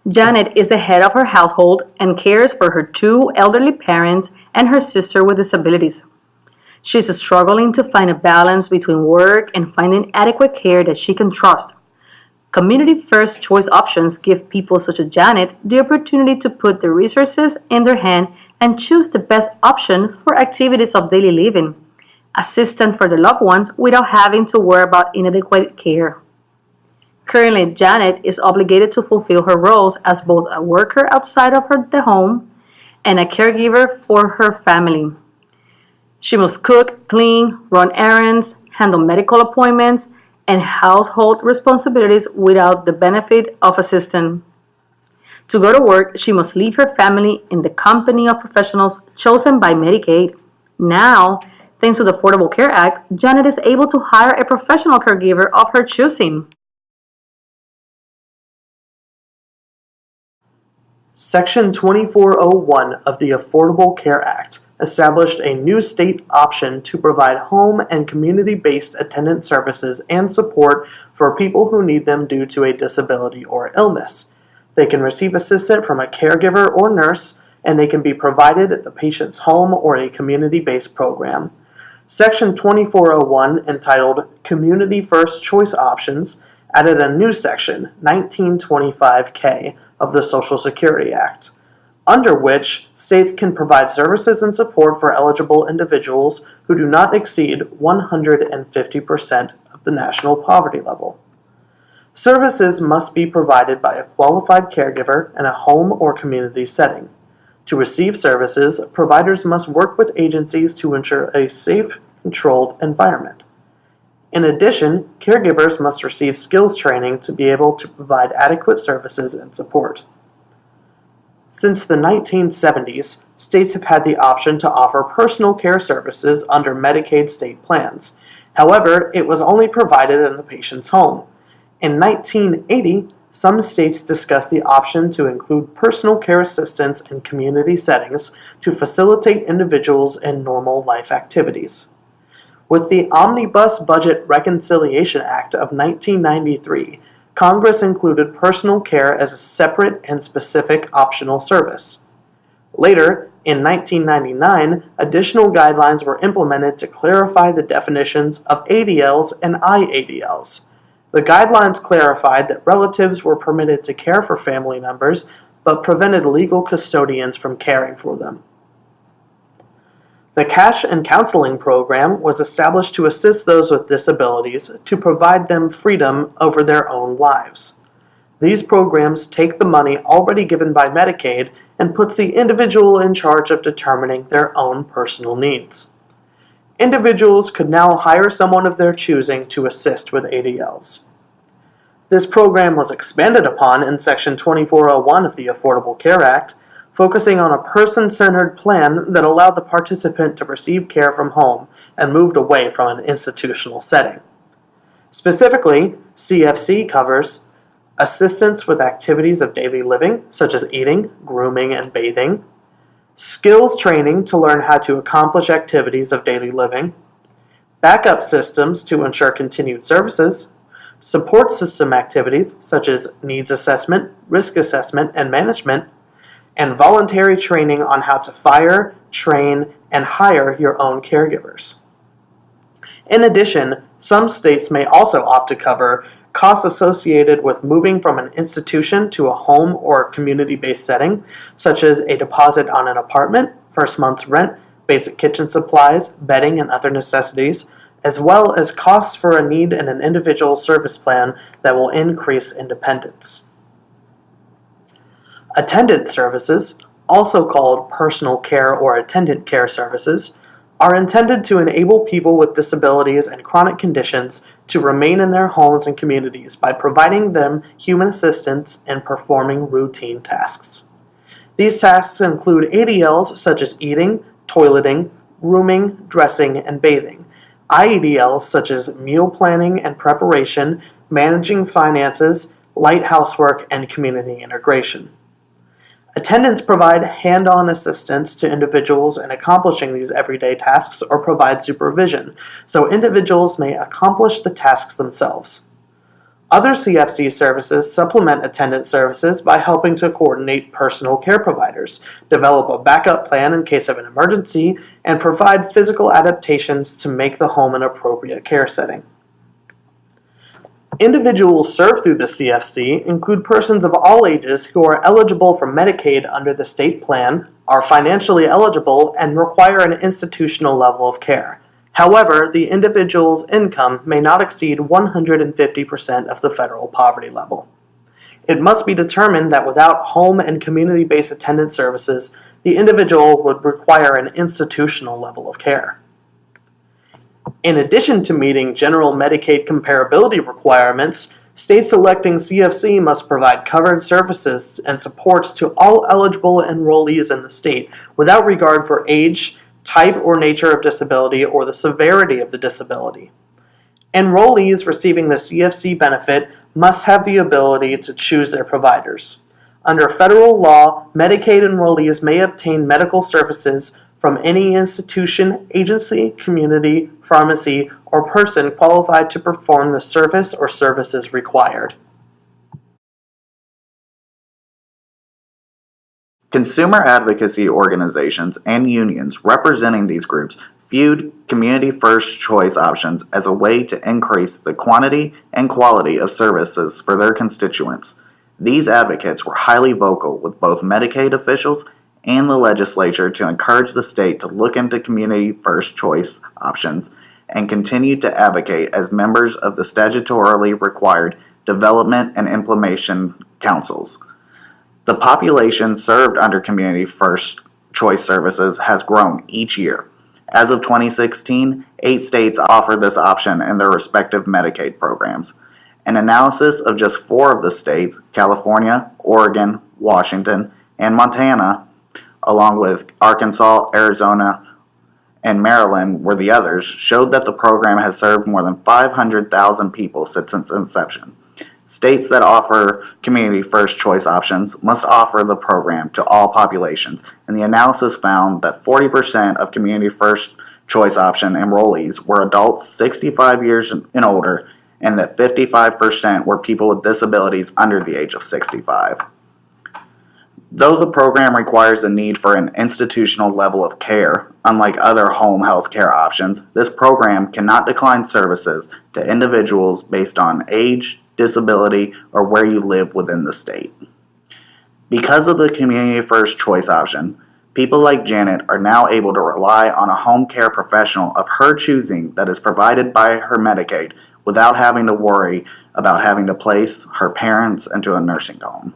Janet is the head of her household and cares for her two elderly parents and her sister with disabilities. She's struggling to find a balance between work and finding adequate care that she can trust. Community first choice options give people such as Janet the opportunity to put the resources in their hand and choose the best option for activities of daily living, assistance for their loved ones without having to worry about inadequate care. Currently, Janet is obligated to fulfill her roles as both a worker outside of the home and a caregiver for her family. She must cook, clean, run errands, handle medical appointments, and household responsibilities without the benefit of assistance. To go to work, she must leave her family in the company of professionals chosen by Medicaid. Now, thanks to the Affordable Care Act, Janet is able to hire a professional caregiver of her choosing. Section 2401 of the Affordable Care Act established a new state option to provide home and community-based attendant services and support for people who need them due to a disability or illness. They can receive assistance from a caregiver or nurse, and they can be provided at the patient's home or a community-based program. Section 2401, entitled Community First Choice Options, added a new section, 1925K, of the Social Security Act, under which states can provide services and support for eligible individuals who do not exceed 150% of the national poverty level. Services must be provided by a qualified caregiver in a home or community setting. To receive services, providers must work with agencies to ensure a safe, controlled environment. In addition, caregivers must receive skills training to be able to provide adequate services and support. Since the 1970s, states have had the option to offer personal care services under Medicaid state plans. However, it was only provided in the patient's home. In 1980, some states discussed the option to include personal care assistance in community settings to facilitate individuals in normal life activities. With the Omnibus Budget Reconciliation Act of 1993, Congress included personal care as a separate and specific optional service. Later, in 1999, additional guidelines were implemented to clarify the definitions of ADLs and IADLs. The guidelines clarified that relatives were permitted to care for family members, but prevented legal custodians from caring for them. The Cash and Counseling Program was established to assist those with disabilities to provide them freedom over their own lives. These programs take the money already given by Medicaid and puts the individual in charge of determining their own personal needs. Individuals could now hire someone of their choosing to assist with ADLs. This program was expanded upon in Section 2401 of the Affordable Care Act, focusing on a person-centered plan that allowed the participant to receive care from home and moved away from an institutional setting. Specifically, CFC covers assistance with activities of daily living, such as eating, grooming, and bathing, skills training to learn how to accomplish activities of daily living, backup systems to ensure continued services, support system activities such as needs assessment, risk assessment, and management, and voluntary training on how to fire, train, and hire your own caregivers. In addition, some states may also opt to cover costs associated with moving from an institution to a home or community-based setting, such as a deposit on an apartment, first month's rent, basic kitchen supplies, bedding, and other necessities, as well as costs for a need in an individual service plan that will increase independence. Attendant services, also called personal care or attendant care services, are intended to enable people with disabilities and chronic conditions to remain in their homes and communities by providing them human assistance and performing routine tasks. These tasks include ADLs such as eating, toileting, rooming, dressing, and bathing, IEDLs such as meal planning and preparation, managing finances, light housework, and community integration. Attendants provide hand-on assistance to individuals in accomplishing these everyday tasks or provide supervision, so individuals may accomplish the tasks themselves. Other CFC services supplement attendant services by helping to coordinate personal care providers, develop a backup plan in case of an emergency, and provide physical adaptations to make the home an appropriate care setting. Individuals served through the CFC include persons of all ages who are eligible for Medicaid under the state plan, are financially eligible, and require an institutional level of care. However, the individual's income may not exceed 150% of the federal poverty level. It must be determined that without home and community-based attendant services, the individual would require an institutional level of care. In addition to meeting general Medicaid comparability requirements, states electing CFC must provide covered services and supports to all eligible enrollees in the state without regard for age, type or nature of disability, or the severity of the disability. Enrollees receiving the CFC benefit must have the ability to choose their providers. Under federal law, Medicaid enrollees may obtain medical services from any institution, agency, community, pharmacy, or person qualified to perform the service or services required. Consumer advocacy organizations and unions representing these groups viewed community first choice options as a way to increase the quantity and quality of services for their constituents. These advocates were highly vocal with both Medicaid officials and the legislature to encourage the state to look into community first choice options and continued to advocate as members of the statutorily required development and implementation councils. The population served under community first choice services has grown each year. As of 2016, 8 states offer this option in their respective Medicaid programs. An analysis of just 4 of the states, California, Oregon, Washington, and Montana, along with Arkansas, Arizona, and Maryland were the others, showed that the program has served more than 500,000 people since its inception. States that offer community first choice options must offer the program to all populations, and the analysis found that 40% of community first choice option enrollees were adults 65 years and older, and that 55% were people with disabilities under the age of 65. Though the program requires the need for an institutional level of care, unlike other home health care options, this program cannot decline services to individuals based on age, disability, or where you live within the state. Because of the community first choice option, people like Janet are now able to rely on a home care professional of her choosing that is provided by her Medicaid without having to worry about having to place her parents into a nursing home.